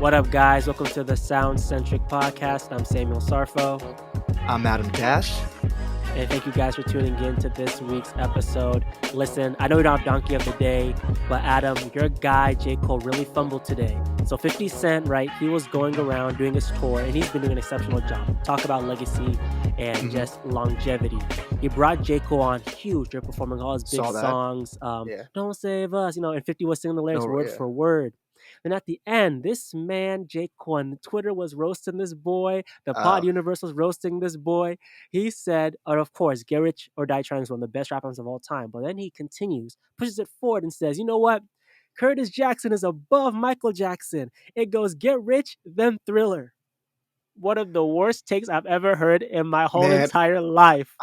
What up, guys? Welcome to the SoundCentric podcast. I'm Samuel Sarfo. I'm Adam Dash. And thank you guys for tuning in to this week's episode. Listen, I know we don't have Donkey of the Day, but Adam, your guy, J. Cole, really fumbled today. So 50 Cent, right, he was going around doing his tour, and he's been doing an exceptional job. Talk about legacy and just longevity. He brought J. Cole on huge. They're performing all his big songs. Don't Save Us, and 50 was singing the lyrics word for word. Then at the end, this man, J. Cole, and Twitter was roasting this boy. The pod universe was roasting this boy. He said, of course, Get Rich or Die Trying is one of the best rap albums of all time. But then he continues, pushes it forward and says, you know what? Curtis Jackson is above Michael Jackson. It goes Get Rich, then Thriller. One of the worst takes I've ever heard in my whole entire life.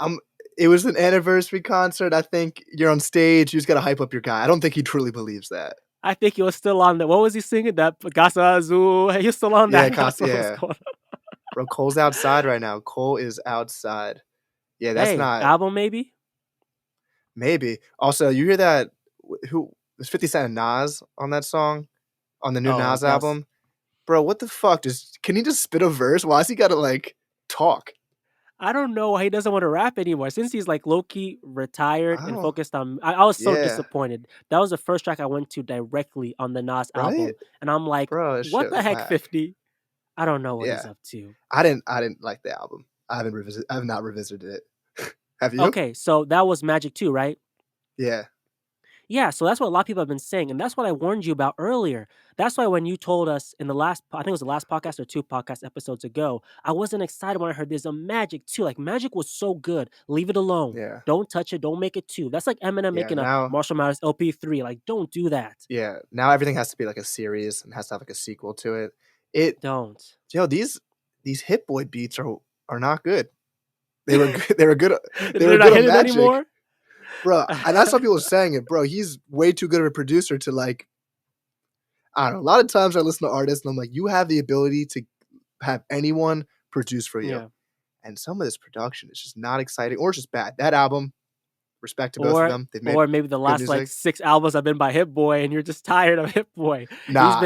It was an anniversary concert. I think you're on stage. You just got to hype up your guy. I don't think he truly believes that. I think he was still on that. What was he singing? That Casa Azul. He was still on that. Yeah. Bro, Cole's outside right now. Cole is outside. Yeah, that's not album. Maybe. Also, you hear that? Who was 50 Cent and Nas on that song, on the new Nas album? Bro, what the fuck? Can he just spit a verse? Why has he got to talk? I don't know why he doesn't want to rap anymore. Since he's low-key retired and focused on... I was so disappointed. That was the first track I went to directly on the Nas album. And I'm like, bro, what the heck, 50? I don't know what he's up to. I didn't like the album. I have not revisited it. Have you? Okay, so that was Magic 2, right? Yeah. Yeah, so that's what a lot of people have been saying. And that's what I warned you about earlier. That's why when you told us in the last, I think it was the last podcast or 2 podcast episodes ago, I wasn't excited when I heard there's a Magic 2. Magic was so good. Leave it alone. Yeah. Don't touch it. Don't make it 2. That's like Eminem making a Marshall Mathers LP3. Don't do that. Yeah. Now everything has to be a series and has to have a sequel to it. Don't. These Hit Boy beats are not good. They were good. They were good. They're not hitting anymore? Bro, and that's what people are saying it, bro. He's way too good of a producer to I don't know. A lot of times I listen to artists and I'm like, you have the ability to have anyone produce for you. Yeah. And some of this production is just not exciting or just bad. That album, respect to both of them. They've made or maybe the last 6 albums have been by Hit Boy and you're just tired of Hit Boy. Nah.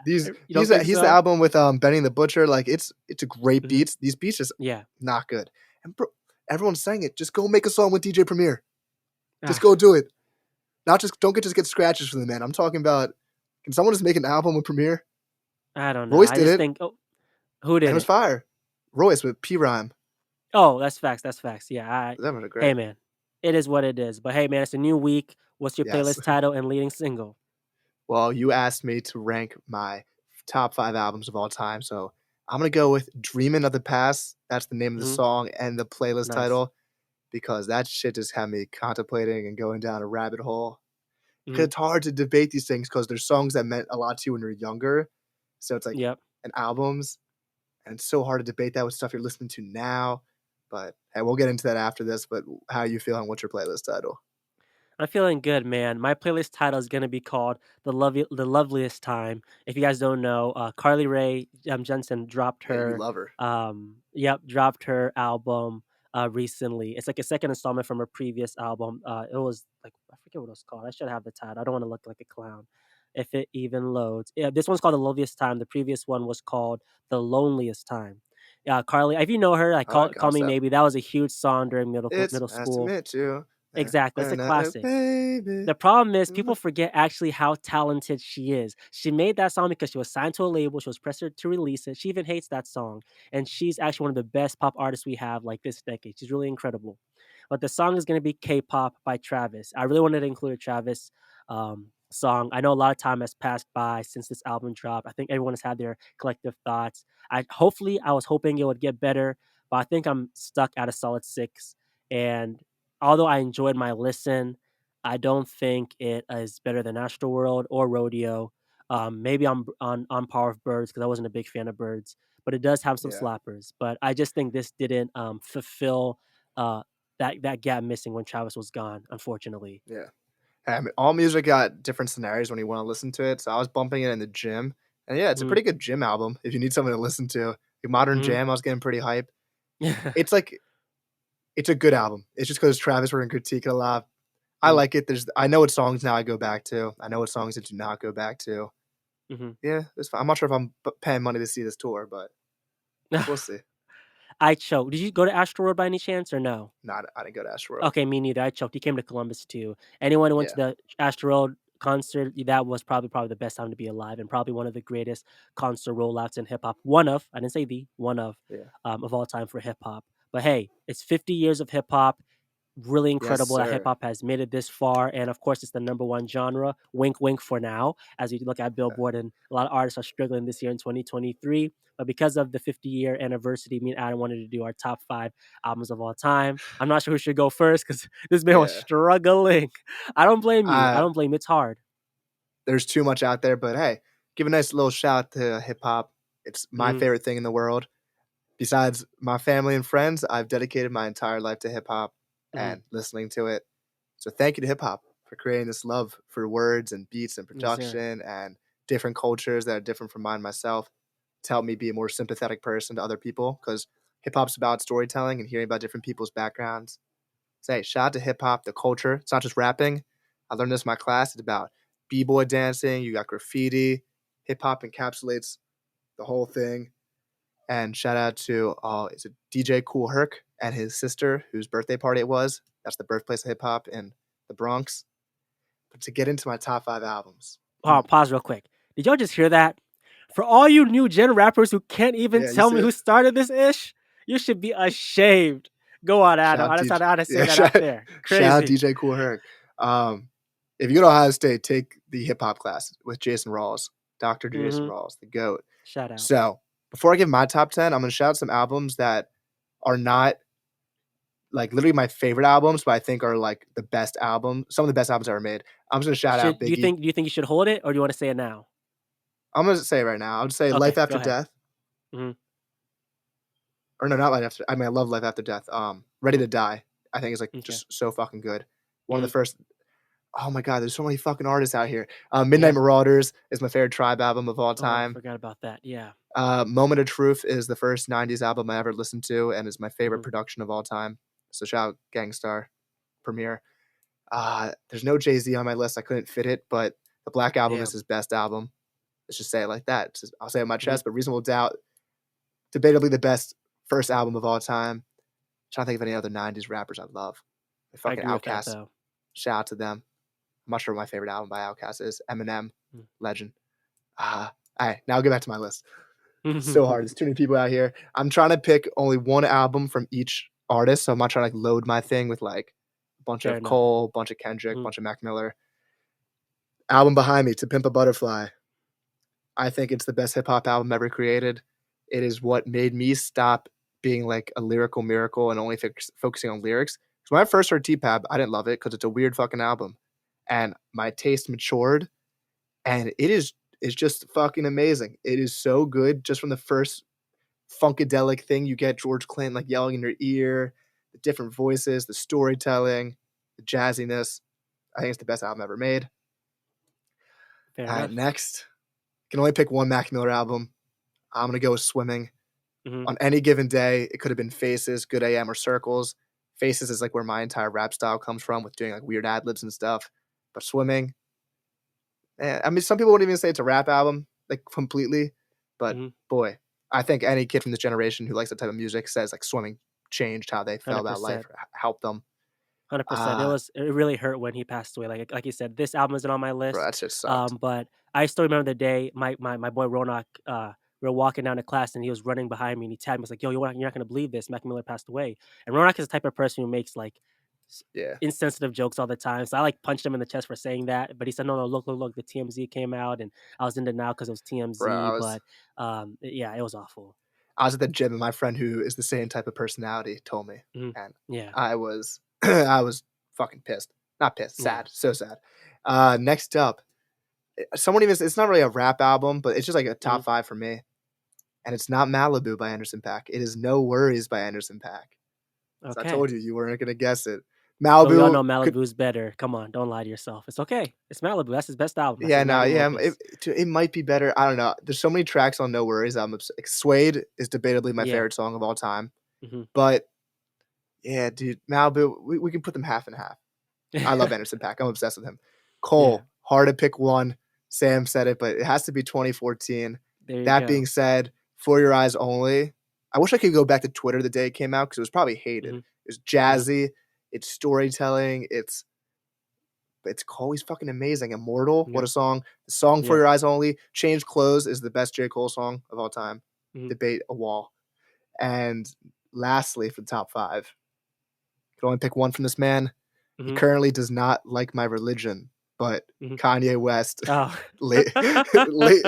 He's the album with Benny the Butcher. It's a great beats. These beats just not good. And bro, everyone's saying it. Just go make a song with DJ Premier. Just go do it. Don't get scratches from the man. I'm talking about, can someone just make an album with Premier? I don't know. Royce did it. Who did it? It was fire. Royce with P-Rhyme. Oh, that's facts. Yeah. That was great. Hey, man. It is what it is. But hey, man, it's a new week. What's your playlist title and leading single? Well, you asked me to rank my top 5 albums of all time. So I'm going to go with Dreamin' of the Past. That's the name of the song and the playlist title. Because that shit just had me contemplating and going down a rabbit hole. Because it's hard to debate these things because there's songs that meant a lot to you when you're younger. So it's and albums. And it's so hard to debate that with stuff you're listening to now. But hey, we'll get into that after this. But how are you feeling? What's your playlist title? I'm feeling good, man. My playlist title is going to be called The Loveliest Time. If you guys don't know, Carly Rae Jepsen dropped her... Yeah, you love her. Dropped her album recently. It's a second installment from her previous album. It was I forget what it was called. I should have the title. I don't want to look like a clown if it even loads. Yeah, this one's called The Loveliest Time. The previous one was called The Loneliest Time. Carly, if you know her, Call Me Maybe. That was a huge song during middle school. It's you. Exactly, it's a classic. The problem is people forget actually how talented she is. She made that song because she was signed to a label. She was pressured to release it. She even hates that song. And she's actually one of the best pop artists we have this decade. She's really incredible. But the song is going to be K-Pop by Travis. I really wanted to include a Travis song. I know a lot of time has passed by since this album dropped. I think everyone has had their collective thoughts. I was hoping it would get better, but I think I'm stuck at a solid 6. And although I enjoyed my listen, I don't think it is better than Astroworld or Rodeo. Maybe I'm on par with Birds because I wasn't a big fan of Birds, but it does have some slappers. But I just think this didn't fulfill that gap missing when Travis was gone, unfortunately. Yeah. I mean, all music got different scenarios when you want to listen to it. So I was bumping it in the gym. And yeah, it's a pretty good gym album if you need something to listen to. Modern Jam, I was getting pretty hype. It's a good album. It's just because Travis, we're going to critique it a lot. I like it. I know what songs now I go back to. I know what songs I do not go back to. yeah, it's fine. I'm not sure if I'm paying money to see this tour, but we'll see. I choked. Did you go to Astroworld by any chance or no? No, I didn't go to Astroworld. Okay, me neither. I choked. He came to Columbus too. Anyone who went to Yeah, the Astroworld concert, that was probably the best time to be alive, and probably one of the greatest concert rollouts in hip hop. One of, I didn't say the, one yeah. of all time for hip hop. But hey, it's 50 years of hip hop. Really Yes, incredible that hip sir. hop has made it this far, and of course, it's the number one genre. Wink, wink for now, as we look at Billboard, and a lot of artists are struggling this year in 2023. But because of the 50-year anniversary, me and Adam wanted to do our top 5 albums of all time. I'm not sure who should go first because this man was Yeah. struggling. I don't blame you. I Uh, don't blame. It's hard. there's too much out there, but hey, give a nice little shout to hip hop. It's my Mhm, favorite thing in the world. Besides my family and friends, I've dedicated my entire life to hip hop mhm. and listening to it. So thank you to hip hop for creating this love for words and beats and Yes, sir. production and different cultures that are different from mine myself to help me be a more sympathetic person to other people because hip hop's about storytelling and hearing about different people's backgrounds. Say, shout out to hip hop, the culture. It's not just rapping. I learned this in my class. It's about b-boy dancing. You got graffiti. Hip hop encapsulates the whole thing. And shout out to is it DJ Cool Herc and his sister, whose birthday party it was. That's the birthplace of hip hop in the Bronx. But to get into my top 5 albums, Pause real quick. Did y'all just hear that? For all you new gen rappers who can't even yeah, you tell see me it? who started this ish, you should be ashamed. Go on, Shout Adam. out I just DJ, had to say yeah, that out there. shout out Crazy. DJ Cool Herc. If you go to Ohio State, take the hip hop class with Jason Rawls, Dr. Jason Mm-hmm. Rawls, the GOAT. Shout out. So before I give my top 10, I'm gonna shout out some albums that are not like literally my favorite albums, but I think are like the best album, some of the best albums ever made. I'm just gonna shout out Should Biggie. do you think you should hold it or do you want to say it now? I'm gonna say it right now. I would say Life Okay, go After ahead. Death. Mm-hmm. Or no, not Life After. I mean, I love Life After Death. Ready to Die. I think is like Okay. just so fucking good. One of the Mm, first. Oh my god, there's so many fucking artists out here. Midnight yeah. Marauders is my favorite Tribe album of all Oh, I time. forgot about that. Yeah. Moment of Truth is the first '90s album I ever listened to, and is my favorite Mm-hmm. production of all time. So shout out Gangstar Premiere. There's no Jay-Z on my list. I couldn't fit it, but the Black Album is Damn. his best album. Let's just say it like that. I'll say it on my Mm-hmm. chest, but Reasonable Doubt, debatably the best first album of all time. Trying to think of any other '90s rappers I love. The I fucking agree with that Outkast. though. Shout out to them. I'm not sure what my favorite album by Outkast is. Eminem, Legend. All right, now I'll get back to my list. It's so hard. There's too many people out here. I'm trying to pick only one album from each artist, so I'm not trying to like load my thing with like a bunch Fair of enough. Cole, bunch of Kendrick, Mm-hmm. bunch of Mac Miller. Album behind me, To Pimp a Butterfly. I think it's the best hip hop album ever created. It is what made me stop being like a lyrical miracle and only focusing on lyrics. Because when I first heard T-Pab, I didn't love it because it's a weird fucking album, and my taste matured, and it's just fucking amazing. It is so good just from the first funkadelic thing you get George Clinton like yelling in your ear, the different voices, the storytelling, the jazziness. I think it's the best album ever made. Fair All right, enough. next, can only pick one Mac Miller album. I'm gonna go with Swimming. Mm-hmm. On any given day, it could have been Faces, Good AM, or Circles. Faces is like where my entire rap style comes from with doing like weird ad libs and stuff. But Swimming, I mean, some people wouldn't even say it's a rap album, like completely. But Mm-hmm. boy, I think any kid from this generation who likes that type of music says like Swimming changed how they felt Hundred about life, percent. or helped them. 100%. Uh, It really hurt when he passed away. Like you said, this album isn't on my bro, list. that shit sucked. But I still remember the day my boy Ronak, we were walking down to class and he was running behind me and he tagged me. He was like, "Yo, you're not gonna believe this. Mac Miller passed away." And Ronak is the type of person who makes like Yeah, insensitive jokes all the time. So I like punched him in the chest for saying that. But he said, "No, no, look. The TMZ came out and I was in denial because it was bro, TMZ." But yeah, it was awful. I was at the gym and my friend who is the same type of personality told me, Mhm. and Yeah, I was I was fucking pissed. Not pissed, yeah. sad, so sad. Next up, someone even it's not really a rap album, but it's just like a Mhm. top 5 for me. And it's not Malibu by Anderson .Paak. It is No Worries by Anderson .Paak. So I Okay. told you weren't gonna guess it. But we all Malibu know could Malibu's better. Come on, don't lie to yourself. It's okay. It's Malibu. That's his best album. That's yeah, his no, magnum yeah, opus. it might be better. I don't know. There's so many tracks on No Worries. Like, Suede is debatably my Yeah. favorite song of all time. Mhm. But yeah, dude, Malibu, we can put them half and half. I love Anderson .Paak. I'm obsessed with him. Yeah. Cole, hard to pick one. Sam said it, but it has to be 2014. There you That being go. said, For Your Eyes Only. I wish I could go back to Twitter the day it came out because it was probably hated. Mhm, It's mhm, jazzy, it's storytelling, it's always fucking amazing. Immortal, what a yep, song. The song For yep, Your Eyes Only. Change Clothes is the best J. Cole song of all time. mhm, Debate a wall. And lastly, for the top five, could only pick one from this man. He mhm, currently does not like my religion, but mhm. Kanye West, Oh. late, late,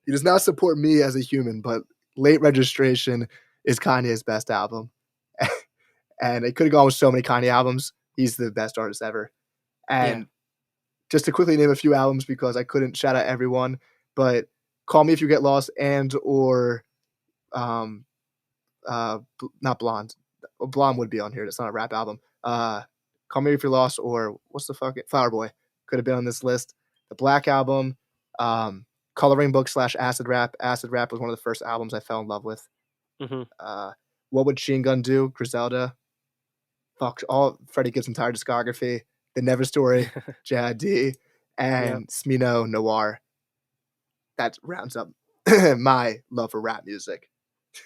he does not support me as a human, but Late Registration is Kanye's best album. And it could have gone with so many Kanye albums. He's the best artist ever. Yeah. And just to quickly name a few albums because I couldn't shout out everyone, but Call Me If You Get Lost and or um not Blonde. Blonde would be on here. That's not a rap album. Call Me If You're Lost or what's the fucking Flower Boy could have been on this list. The Black Album, Coloring Book / Acid Rap. Acid Rap was one of the first albums I fell in love with. Mhm. Uh, what Would Sheen Gun Do? Griselda. Fuck all Freddie Gibbs' entire discography. The Never Story, JID, Yep. and Smino Noir. That rounds up my love for rap music.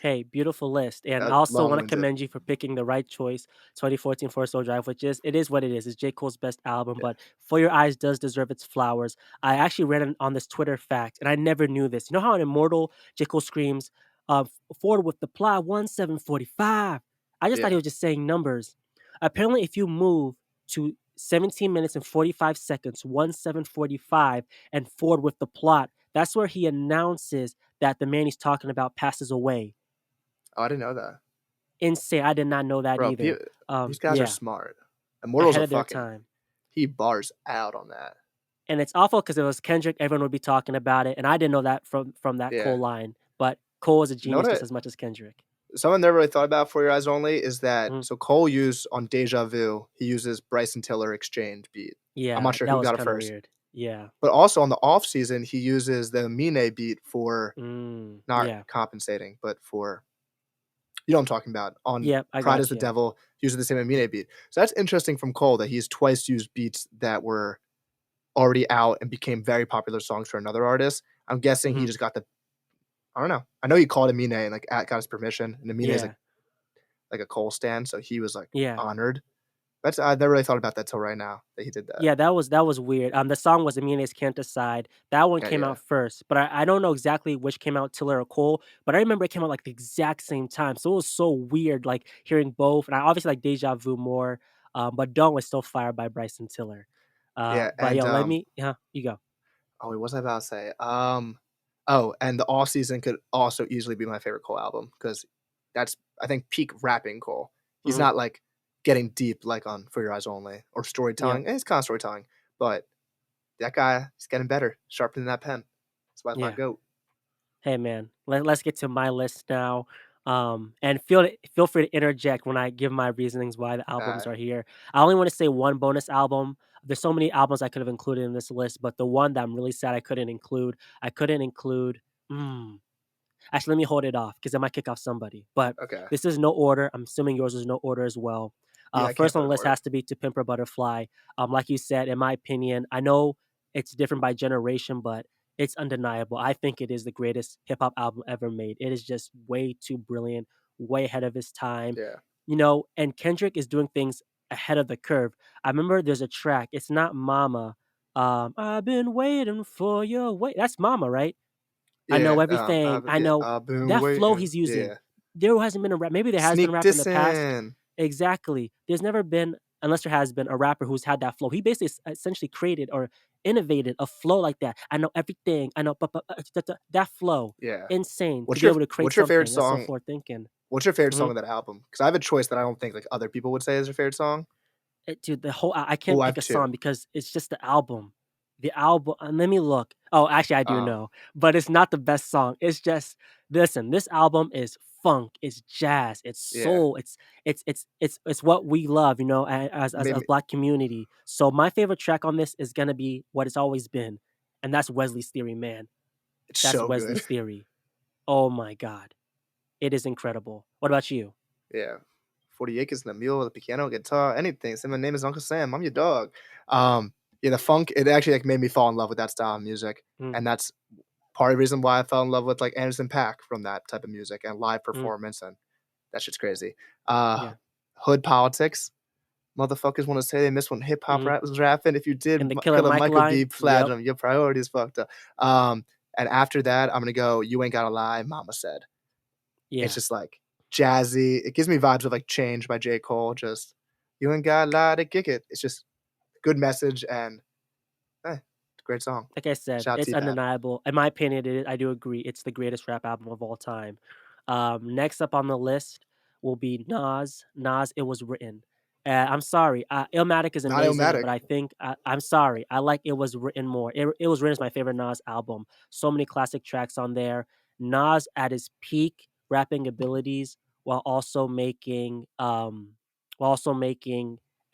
Hey, beautiful list, and I also Long wanna winded. commend you for picking the right choice, 2014 Forest Hill Drive, which is it is what it is. It's J. Cole's best album, Yeah. but For Your Eyes does deserve its flowers. I actually read on this Twitter fact, and I never knew this. You know how in Immortal, J. Cole screams, "Forward with the plot, 1745." I just thought he Yeah. was just saying numbers. Apparently, if you move to 17 minutes and 45 seconds, 1745, and forward with the plot, that's where he announces that the man he's talking about passes away. Oh, I didn't know that. Insane. I did not know that Bro, either. these guys are Yeah, smart. Immortal's ahead a of their fucking time. he bars out on that. And it's awful because it was Kendrick, everyone would be talking about it, and I didn't know that from that Yeah. Cole line, but Cole is a You know genius what just as much as Kendrick. someone never really thought about For Your Eyes Only is that Mhm. so Cole used on Deja Vu, he uses Bryson Tiller Exchange beat. I'm not Yeah, sure that who was got it kinda first. weird. Yeah. But also on the off season, he uses the Mine beat for not Yeah. compensating, but for you know what I'm talking about. On Yep, I Pride is got the you. Devil, using the same Mine beat. So that's interesting from Cole that he's twice used beats that were already out and became very popular songs for another artist. I'm guessing he Mhm. just got the I don't know. I know he called Amine and like got his permission, and Amine is Yeah. like a Cole stand, so he was like Yeah. honored. That's I never really thought about that till right now that he did that. Yeah, that was weird. The song was Amine's Can't Decide. That one Yeah, came yeah, out first, but I don't know exactly which came out, Tiller or Cole, but I remember it came out like the exact same time. So it was so weird, like hearing both. And I obviously like Deja Vu more, but Dawn was still fired by Bryson Tiller. yeah. But And yeah, let me, yeah, you go. oh, wait, what was I about to say? Oh, and the off season could also easily be my favorite Cole album because that's I think peak rapping Cole. He's Hmm. not like getting deep like on For Your Eyes Only or Yep. storytelling. It's kind of storytelling, but that guy is getting better, sharpening that pen. That's why it's my Yeah. goat. Hey man, let's get to my list now. And feel free to interject when I give my reasonings why the albums Uh, are here. I only want to say one bonus album. There's so many albums I could have included in this list, but the one that I'm really sad I couldn't include. Mm, Actually, let me hold it off because I might kick off somebody. But okay. this is no order. I'm assuming yours is no order as well. Yeah, I can't First on put the an list order. has to be To Pimp a Butterfly. Like you said, in my opinion, I know it's different by generation, but it's undeniable. I think it is the greatest hip hop album ever made. It is just way too brilliant, way ahead of his time. Yeah. And Kendrick is doing things ahead of the curve. I remember there's a track. It's not Mama. I've been waiting for you. Wait, that's Mama, right? I know Yeah, everything. I yeah, know I've been that flow waiting. he's using. Yeah. There hasn't been a rap. Maybe there has been Sneak rap in the this past. in. Exactly. There's never been, unless there has been a rapper who's had that flow. He basically essentially created or innovated a flow like that. I know everything. I know that flow. Yeah. Insane to be able to create What's your favorite something. That's so song? forward thinking. What's your favorite Hmm. song of that album? Because I have a choice that I don't think like other people would say is their favorite song. Dude, the whole I Oh, can't I pick have a song 2. because it's just the album. The album let me look. Oh, actually, I do Um, know, but it's not the best song. It's just listen, this album is funk, it's jazz, it's yeah. soul, it's what we love, as Maybe Black community. So my favorite track on this is gonna be What It's Always Been, and that's Wesley's Theory, man. it's That's so good. Wesley's Theory. Oh my god, it is incredible. What about you? Yeah. 40 acres and a mule, the piano, guitar, anything. Say my name is Uncle Sam. I'm your dog. Um, Yeah, the funk, it actually, like, made me fall in love with that style of music, Mm, and that's part of the reason why I fell in love with, like, Anderson .Paak from that type of music and live mm, performance, and that shit's crazy. Uh, yeah. Hood politics, motherfuckers wanna say they miss when hip hop Mhm. rap was rapping. If you did, And the Killer Killer Mike Mike would line? be Yep. platinum. Your priorities fucked up. Um, and after that, I'm gonna go You Ain't Gotta Lie, Mama Said. It's Yeah. just, like, jazzy. It gives me vibes of, like, Change by J. Cole, just, "You ain't gotta lie to kick it." It's just good message and, it's a great song. Like I said, Shout out it's T-Pain. undeniable. In my opinion, it is, I do agree, it's the greatest rap album of all time. Next up on the list will be Nas. Nas, It Was Written. I'm sorry, Illmatic is Not amazing, but Illmatic. I think I'm sorry, I like It Was Written more. It Was Written is my favorite Nas album. So many classic tracks on there. Nas at his peak rapping abilities, while also making a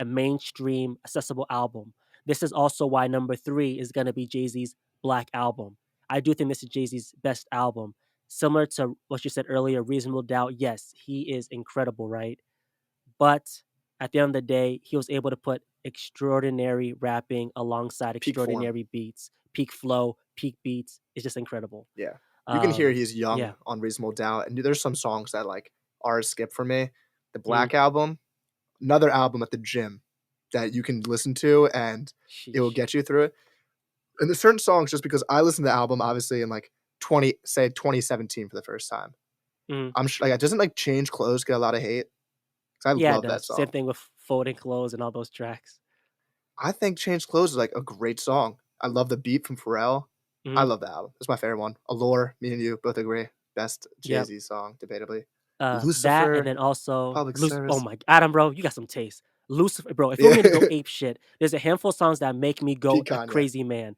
mainstream accessible album. This is also why number 3 is gonna be Jay-Z's Black Album. I do think this is Jay-Z's best album. Similar to what you said earlier, Reasonable Doubt, yes, he is incredible, right? But at the end of the day, he was able to put extraordinary rapping alongside Peak form. extraordinary beats, peak flow, peak beats. It's just incredible. Yeah. You can hear he's Yeah. young on Reasonable Doubt, and there's some songs that, like, are a skip for me. The Mm, Black Album, another album at the gym that you can listen to, and it will sheesh. get you through it. And there's certain songs just because I listened to the album, obviously, in, like, 2017 for the first time. Mm. I'm like, doesn't, like, Change Clothes get a lot of hate? 'Cause I Yeah, it love that does. Same song. thing with Folding Clothes and all those tracks. I think Change Clothes is, like, a great song. I love the beat from Pharrell. I Mhm. love the album. It's my favorite one. Allure, me and you both agree. Best Yep. Jay-Z song, debatably. That and Lucifer, then also Public Oh Service. my Adam, bro, you got some taste. Lucifer, bro, if you want Yeah. me to go ape shit, there's a handful of songs that make me go Peak a Kanye. crazy man.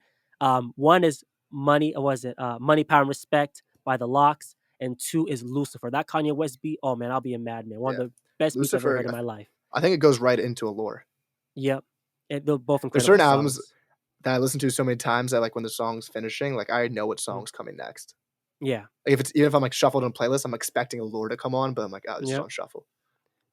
One is Money, Power, and Respect by The Locks, and 2 is Lucifer. That Kanye West beat, oh man, I'll be a madman. One of Yeah. the best beats I've ever Lucifer, heard in my life. I think it goes right into Allure. Yep. They're both There's incredible certain albums songs. that I listen to so many times that, like, when the song's finishing, like, I already know what Mm. song's coming next. Yeah. Like, even if I'm, like, shuffled in a playlist, I'm expecting Allure to come on, but I'm like, "Oh, this is Yep. on shuffle."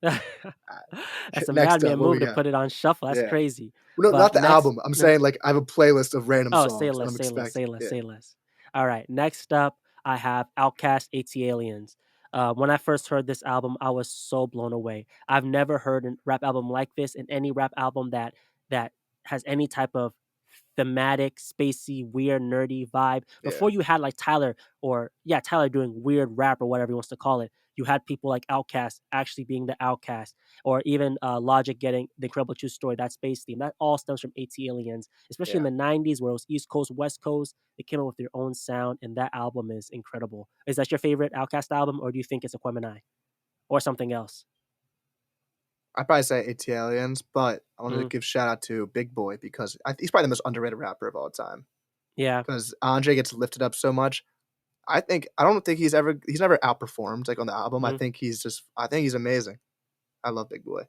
That's a Next up, madman what we move to got? put it on shuffle. That's Yeah. crazy. Well, no, not But the next album. I'm no. saying, like, I have a playlist of random Oh, say songs that less, I'm say less, say expecting. less, Yeah. say less. All right, next up, I have Outkast, AT Aliens. When I first heard this album, I was so blown away. I've never heard a rap album like this, and any rap album that has any type of thematic, spacey, weird, nerdy vibe. Yeah. Before you had like Tyler Tyler doing weird rap or whatever he wants to call it. You had people like Outkast actually being the Outcast, or even Logic getting the Incredible True Story, that space theme. That all stems from AT Aliens, especially in Yeah. the 90s where it was East Coast, West Coast. They came up with their own sound, and that album is incredible. Is that your favorite Outkast album, or do you think it's Aquemini or something else? I'd probably say Italians, but I wanted to Mm, give shout out to Big Boy because he's probably the most underrated rapper of all time. yeah. Because Andre gets lifted up so much. I don't think he's never outperformed, like, on the album. Mm, I think he's amazing. I love Big Boy.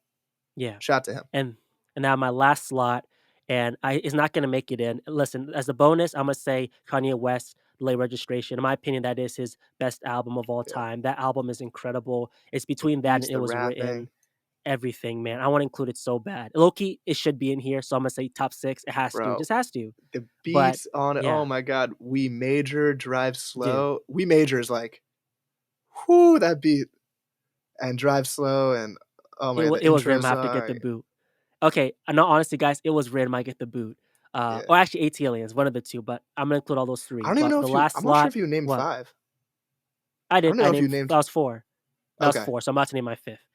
yeah. Shout out to him. And now my last slot, and I is not gonna make it in. Listen, as a bonus, Imma say Kanye West, Late Registration. In my opinion, that is his best album of all Yeah. time. That album is incredible. It's The between that beats, and It the Was Written. rapping. Everything, man. I wanna include it so bad. Low-key, it should be in here, so Imma say top 6. It has to, Bro, just has to. the But beats on it, oh yeah, my god. We Major, Drive dude, Slow. We Major is like, whoo, that beat. And Drive Slow and, oh my god, the it was intro Rim have to get the song. boot. Okay, no, honestly, guys, it was Rim might get the boot. Yeah. Or actually AT Aliens, one of the 2, but I'm gonna include all those I 3. don't even But know the if you last I'm not sure slot if you named what? 5. I I did. don't know I if you named named that was 4. That was okay, 4, so I'm about to name my 5th.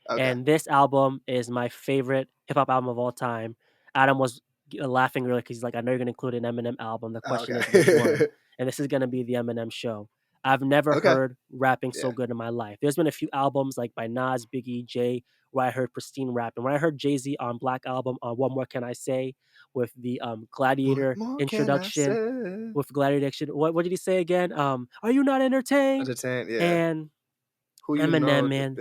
okay. And this album is my favorite hip hop album of all time. Adam was laughing earlier because he's like, "I know you're gonna include an Eminem album. The Oh, question is which one?" okay. And this is gonna be the Eminem show. I've never Okay. heard rapping so Yeah. good in my life. There's been a few albums like by Nas, Biggie, Jay, where I heard pristine rap, and when I heard Jay Z on Black Album on What More Can I Say with the What Gladiator more can I introduction, say? with Gladiator introduction, what did he say again? Are you not entertained? Entertain, yeah. And Who you Eminem, know man,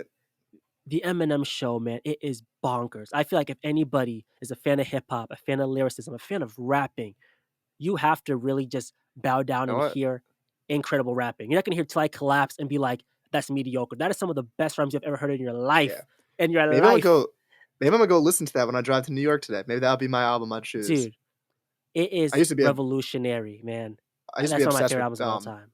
the Eminem show, man, it is bonkers. I feel like if anybody is a fan of hip hop, a fan of lyricism, a fan of rapping, you have to really just bow down you know and what? hear incredible rapping. You're not gonna hear Till I Collapse and be like, "That's mediocre." That is some of the best rhymes you've ever heard in your Yeah. life. In your Maybe I'm gonna life, go maybe I'm gonna go listen to that when I drive to New York today. Maybe that'll be my album I choose. dude. It I is used to be a revolutionary, man. I used to be That's one of my obsessed favorite with, albums of all time.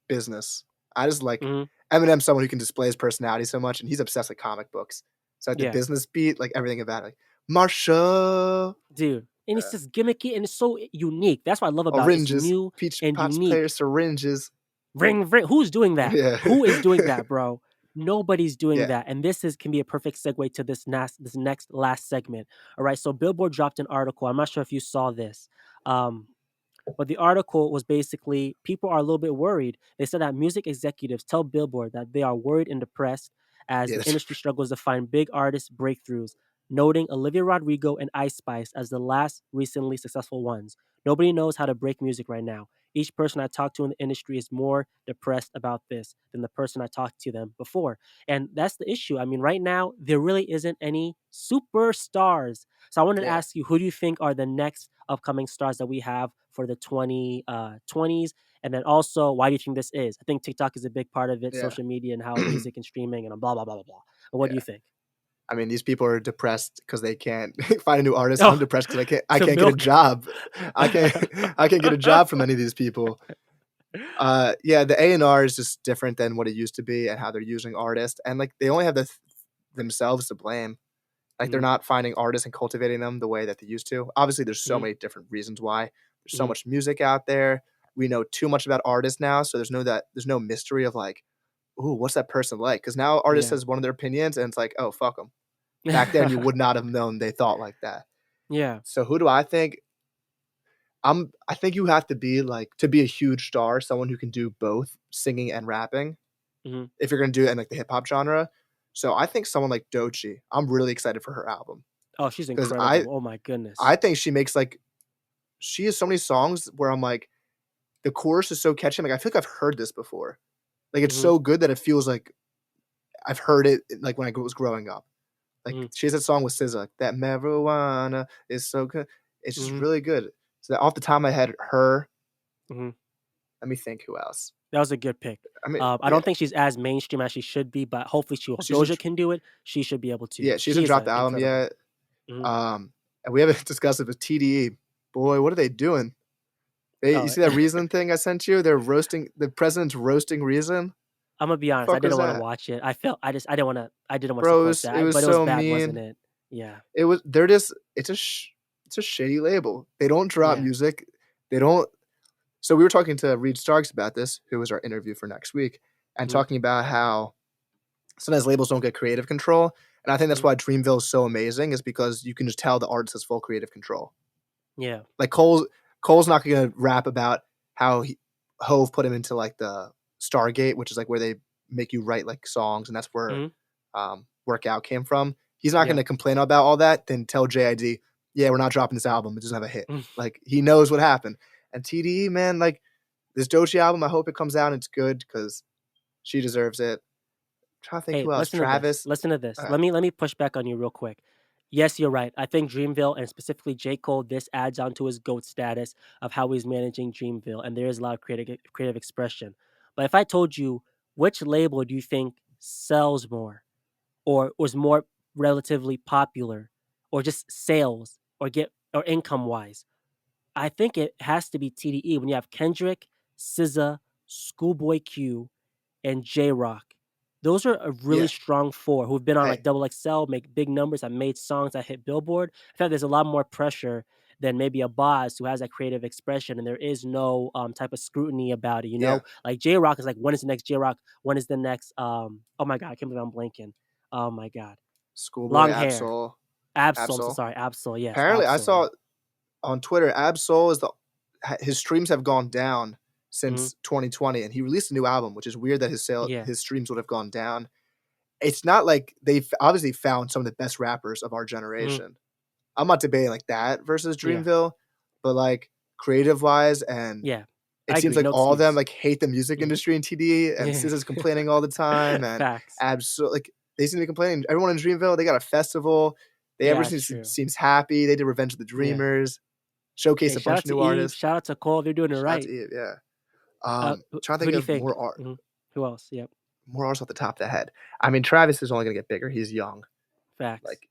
business. I just like Mhm. Eminem's someone who can display his personality so much, and he's obsessed with comic books. So, like, the Yeah. business beat, like, everything about it, like, "Marsha, Dude, and it's uh, just gimmicky and it's so unique. That's what I love about it. It's oranges, new peach and pots, pear unique. syringes." Ring, ring. Who's doing that? Yeah. Who is doing that, bro? Nobody's doing Yeah. that. And this is can be a perfect segue to this next last segment. All right. So Billboard dropped an article. I'm not sure if you saw this. Um, but the article was basically people are a little bit worried. They said that music executives tell Billboard that they are worried and depressed as Yeah, the that's industry struggles to find big artist breakthroughs, noting Olivia Rodrigo and Ice Spice as the last recently successful ones. Nobody knows how to break music right now. Each person I talk to in the industry is more depressed about this than the person I talked to them before. And that's the issue. I mean, right now, there really isn't any superstars. So I wanted to yeah. ask you, who do you think are the next upcoming stars that we have for the 2020s? And then also, why do you think this is? I think TikTok is a big part of it, Yeah. social media and how music and streaming and blah, blah, blah, blah, blah. But what do Yeah. you think? I mean, these people are depressed because they can't find a new artist. I'm Oh, depressed because I the can't get a milk. job. I can't I can't get a job from any of these people. Yeah, the A&R is just different than what it used to be and how they're using artists, and, like, they only have themselves to blame. Like, they're Mhm, not finding artists and cultivating them the way that they used to. Obviously, there's so mhm, many different reasons why. There's so mhm. much music out there. We know too much about artists now, so there's no mystery of, like, "Ooh, what's that person like?" Because now artist Yeah. says one of their opinions, and it's like, "Oh, fuck them." Back then, you would not have known they thought like that. Yeah. So who do I think? I think you have to be, like, to be a huge star, someone who can do both singing and rapping, Mhm. if you're gonna do it in, like, the hip hop genre. So I think someone like Doechii, I'm really excited for her album Oh, she's because incredible. Oh my I goodness. think she has so many songs where I'm like, the chorus is so catchy, I'm like, I feel like I've heard this before. Like, it's Mhm, so good that it feels like I've heard it, like, when I was growing up. Like, mhm, she has that song with SZA, like, "That marijuana is so good." It's just mhm, really good. So off the top of my head, her. mhm. Let me think who else. That was a good pick. I mean, I yeah, don't think she's as mainstream as she should be, but hopefully she will. If she's a Doja can do it, she should be able to. yeah, she She hasn't is dropped the album incredible. yet. Mhm. And we haven't discussed it with TDE. Boy, what are they doing? You Oh, see that Reason thing I sent you? They're roasting the president's roasting Reason? Imma be The honest, I fuck was didn't wanna that? watch it. I didn't wanna Bro, support it that, was but it was so bad, wasn't mean. it? Yeah. It was they're just it's a shitty label. They don't drop Yeah. music. They don't So we were talking to Reed Starks about this, who was our interview for next week, and Mhm, talking about how sometimes labels don't get creative control, and I think that's mhm. why Dreamville is so amazing is because you can just tell the artist has full creative control. Yeah. Like Cole's not gonna rap about how Hove put him into, like, the Stargate, which is, like, where they make you write, like, songs, and that's where, Mhm. Workout came from. He's not Yeah. gonna complain about all that, then tell JID, "Yeah, we're not dropping this album, it doesn't have a hit." Mm. Like, he knows what happened. And TDE, man, like, this Doechii album, I hope it comes out and it's good because she deserves it. Trying to think Hey, who else. listen to this. Travis. Listen to this. Uh, Let me push back on you real quick. Yes, you're right. I think Dreamville and specifically J. Cole, this adds on to his GOAT status of how he's managing Dreamville, and there is a lot of creative expression. But if I told you which label do you think sells more or was more relatively popular or just sales or get or income wise, I think it has to be TDE when you have Kendrick, SZA, Schoolboy Q, and J Rock. Those are a really yeah. strong four who've been on like Hey, Double XL, make big numbers, have made songs that hit Billboard. I feel like there's a lot more pressure than maybe a boss who has that creative expression and there is no type of scrutiny about it, you yeah. know? Like J Rock is like, when is the next J Rock? When is the next oh my god, I can't believe I'm blanking. Oh my god. Schoolboy, Long hair. Absol. Absol, I'm so Absol. sorry. Absol, yes, Apparently, I Absol, yeah. saw on Twitter, Absol is the his streams have gone down Mhm. since 2020, and he released a new album, which is weird that Yeah. his streams would have gone down. It's not like they've obviously found some of the best rappers of our Mhm. generation. I'm not debating like that versus Yeah. Dreamville, but like creative wise, and Yeah. it I seems agree. like No all of them excuse. like hate the music Mhm. industry in TDE, and Yeah. SZA's complaining all the time, and Facts. like they seem to be complaining. Everyone in Dreamville, they got a festival. Yeah, Everyone it's true. seems happy. They did Revenge of the Yeah. Dreamers, showcase Hey, a shout bunch out of to new Eve. artists. Shout out to Cole. They're doing it Shout out to right. Eve, yeah. Who, Trying to who think do you of think? more art, Mhm. Who else? Yep. more artists off the top of the head. I mean, Travis is only gonna get bigger. He's young. Facts. Like,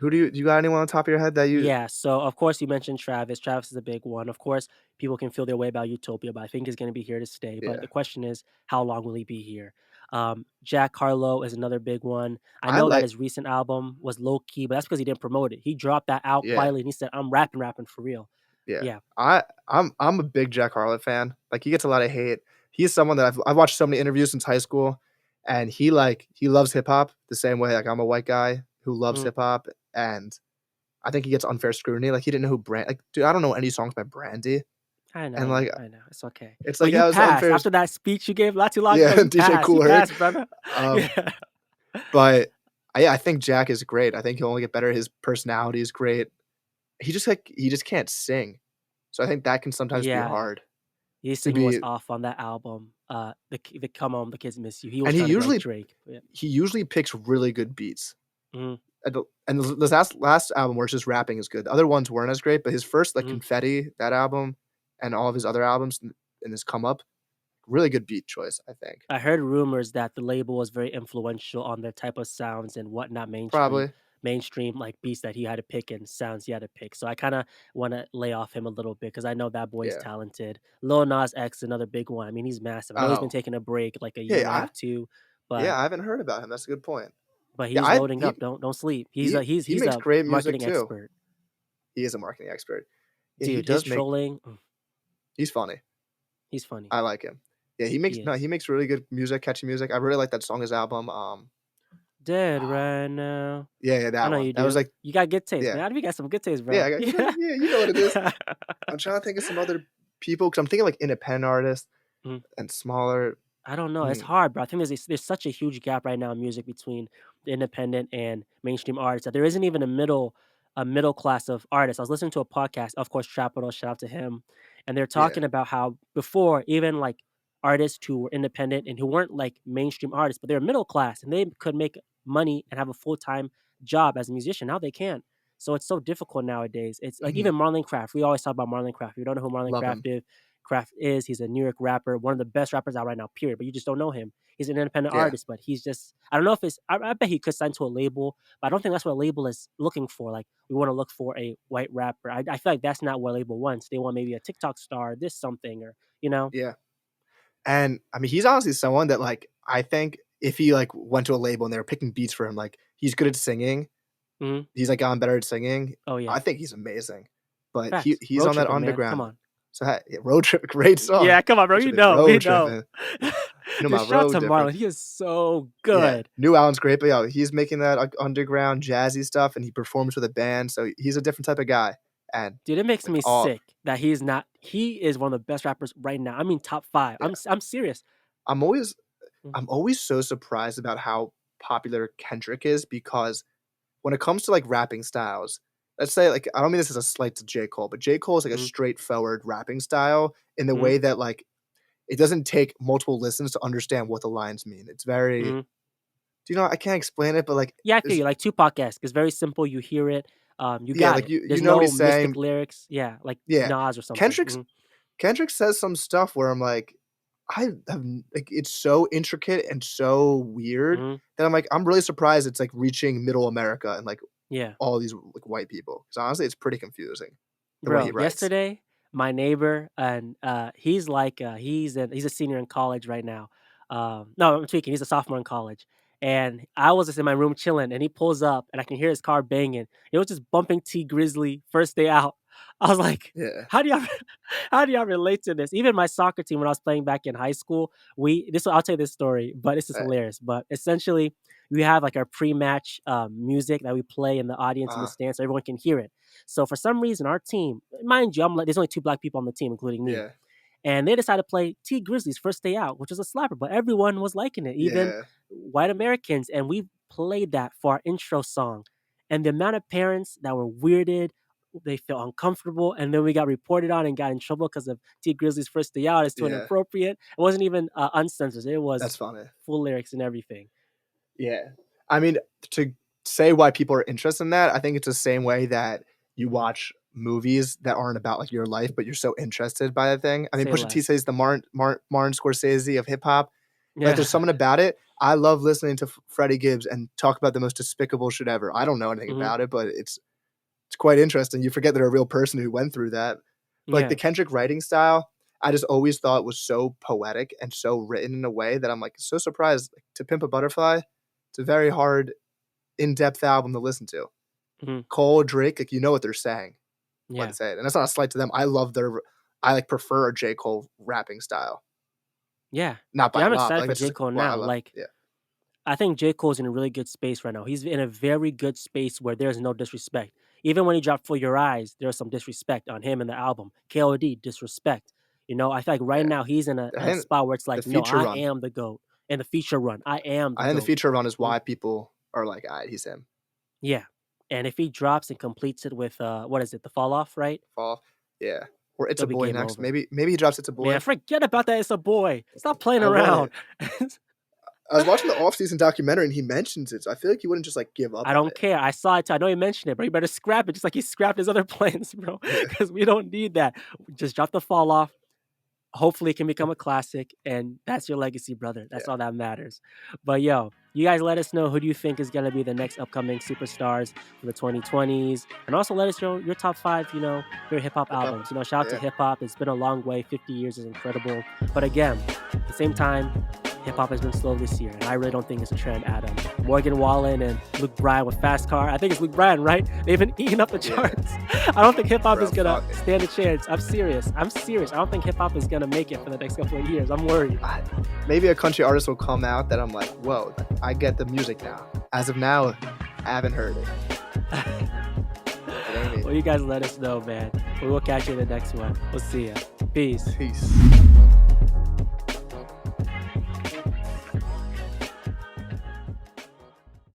Who do you got anyone on top of your head that you Yeah, so of course you mentioned Travis. Travis is a big one. Of course, people can feel their way about Utopia, but I think he's going to be here to stay. But Yeah. the question is, how long will he be here? Jack Harlow is another big one. I I know that like his recent album was low key, but that's because he didn't promote it. He dropped that out yeah. quietly and he said, "I'm rapping for real." Yeah. Yeah. I'm a big Jack Harlow fan. Like, he gets a lot of hate. He's someone that I've watched so many interviews since high school, and he loves hip hop the same way, like, I'm a white guy who loves Mhm. hip hop, and I think he gets unfair scrutiny. Like, he didn't know who dude, I don't know any songs by Brandy, I know, and, I know, like, I know. It's okay. it's But like, you that was passed unfair after that speech you gave not too long yeah, ago. You DJ passed. You Kool Herc. passed, brother. Um, Yeah. but I think Jack is great. I think he'll only get better. His personality is great. He just can't sing. So I think that can sometimes be Yeah. hard His to singing was be off on that album. The Come On, the Kids Miss You. He was and trying to be like Drake. Yeah. he usually picks really good beats. Mhm, And the last album where it's just rapping is good. The other ones weren't as great, but his first, like, mhm. Confetti, that album, and all of his other albums and his Come Up, really good beat choice, I think. I heard rumors that the label was very influential on the type of sounds and whatnot Probably. mainstream like beats that he had to pick and sounds he had to pick. So I kind of want to lay off him a little bit because I know that boy is Yeah. talented. Lil Nas X, another big one. I mean, he's massive. I know he's been Oh. taking a break like a year Yeah, and a half too, but I haven't heard about him, that's a good point. Yeah, he's loading he up. Don't sleep. he He's makes a great music marketing too. expert, He is a marketing expert. Yeah, he dude. His does make trolling, he's funny. he's funny. I like him. Yeah, He is he makes really good music, catchy music. I really like that song, his album, dead right now. yeah, I that know one. you That was, do. like You got good taste, yeah. man. You got some good taste, Yeah, bro. I got Yeah. yeah, you know what it is. I'm trying to think of some other people because 'cause I'm thinking, like, independent artists Mhm. and smaller I don't know. It's hmm, hard, bro. I think there's such a huge gap right now in music between the independent and mainstream artists that there isn't even a middle class of artists. I was listening to a podcast, of course, Trapital, shout out to him, and they're yeah, talking about how before even like artists who were independent and who weren't like mainstream artists, but they're middle class and they could make money and have a full time job as a musician. Now they can't. So it's so difficult nowadays. It's like mhm, even Marlon Craft. We always talk about Marlon Craft. If you don't know who Marlon love Craft him. is, he's a New York rapper, one of the best rappers out right now, period. But you just don't know him. He's an independent Yeah, artist, but he's just I don't know if it's I bet he could sign to a label, but I don't think that's what a label is looking for. Like we want to look for a white rapper. I feel like that's not what a label wants. They want maybe a TikTok star, this something, or you know. yeah, and, I mean, he's honestly someone that, like, I think if he, like, went to a label and they were picking beats for him, like, he's good at singing, Mhm. he's, like, gotten better at singing, Oh yeah, I think he's amazing, but facts. he's Road on that tripping, man. Come underground on. so, yeah, Road Trip, great song. Yeah, come on, bro. Road You Trippin', know, we road know. tripping. You know Dude, my shout out road to different. Marlon. He is so Yeah, good. new album's great, but, yo, he's making that, like, underground jazzy stuff, and he performs with a band, so he's a different type of guy, and, Dude, it makes like, me all sick that he's not. He is one of the best rappers right now. I mean, top five. yeah. I'm serious. I'm always Mm, I'm always so surprised about how popular Kendrick is because when it comes to, like, rapping styles, let's say, like, I don't mean this as a slight to J. Cole, but J. Cole is, like, a mhm, straightforward rapping style in the mhm, way that, like, it doesn't take multiple listens to understand what the lines mean. It's very mhm. do you know, I can't explain it, but, like, Yeah, I feel there's you. Like Tupac-esque. It's very simple. You hear it. You yeah, got like, it. you There's know what no he's mystic saying. lyrics. Yeah, like Yeah. Nas or something. Kendrick's Mhm. Kendrick says some stuff where I'm like, I have like, it's so intricate and so weird Mhm. that I'm like, I'm really surprised it's, like, reaching middle America and, like, Yeah. all these, like, white people. Because honestly, it's pretty confusing the way he Bro, writes. yesterday, my neighbor and he's like he's a senior in college right now. No, I'm tweaking. He's a sophomore in college. And I was just in my room chilling and he pulls up and I can hear his car banging. It was just bumping T Grizzly first day out. I was like, Yeah, how do y'all how do y'all relate to this? Even my soccer team when I was playing back in high school, I'll tell you this story, but this is right. hilarious. But essentially we have like our pre-match music that we play in the audience in the Uh-huh. stands so everyone can hear it. So for some reason, our team, mind you, I'm like, there's only two black people on the team, including me, Yeah, and they decided to play T Grizzlies first day out, which was a slapper, but everyone was liking it, even yeah, white Americans, and we played that for our intro song. And the amount of parents that were weirded, they felt uncomfortable, and then we got reported on and got in trouble because of T Grizzlies first day out. It's too yeah. inappropriate. It wasn't even uncensored. It That's was funny. full lyrics and everything. Yeah. I mean, to say why people are interested in that, I think it's the same way that you Mhm. watch movies that aren't about, like, your life, but you're so interested by the thing. I mean, Say Pusha T less. says the Martin Scorsese of hip hop. Like, Yeah. there's something about it. I love listening to Freddie Gibbs and talk about the most despicable shit ever. I don't know anything about it, but it's quite interesting. You forget they're a real person who went through that. But, like, the Kendrick writing style, I just always thought was so poetic and so written in a way that I'm, like, so surprised. Like, To Pimp a Butterfly, it's a very hard, in-depth album to listen to. Cole, Drake, like, you know what they're saying when they say it. And that's not a slight to them. I love I, like, prefer a J. Cole rapping style. Yeah. Not by a I'm lot, excited but, like, for J. Cole now. Like, I think J. Cole's in a really good space right now. He's in a very good space where there's no disrespect. Even when he dropped For Your Eyes, there's some disrespect on him in the album. KOD, disrespect. You know, I feel like right now he's in a spot where it's like, no, I am the GOAT. And the feature run, I am the GOAT. And the feature run is why people are like, all right, he's him. Yeah. And if he drops and completes it with, what is it, The Fall Off, right? Fall Off, yeah. Or It's a Boy next. Over. Maybe he drops It's a Boy. Man, forget about that It's a Boy. Stop playing around. I was watching the off-season documentary and he mentions it, so I feel like he wouldn't just like give up. I don't care. I saw it too. I know he mentioned it, but he better scrap it just like he scrapped his other plans, bro. Because we don't need that. Just drop The Fall Off. Hopefully it can become a classic, and that's your legacy, brother. That's all that matters. But yo, you guys let us know who do you think is gonna be the next upcoming superstars for the 2020s, and also let us know your top 5, you know, your hip hop albums. You know, shout out to hip hop. It's been a long way. 50 years is incredible. But again, at the same time, hip hop has been slow this year, and I really don't think it's a trend, Adam. Morgan Wallen and Luke Bryan with Fast Car. I think it's Luke Bryan, right? They've been eating up the charts. I don't think hip hop is gonna stand a chance. I'm serious. I don't think hip hop is gonna make it for the next couple of years. I'm worried. Maybe a country artist will come out that I'm like, whoa, I get the music now. As of now, I haven't heard it. Well, you guys let us know, man. We will catch you in the next one. We'll see ya. Peace. Peace.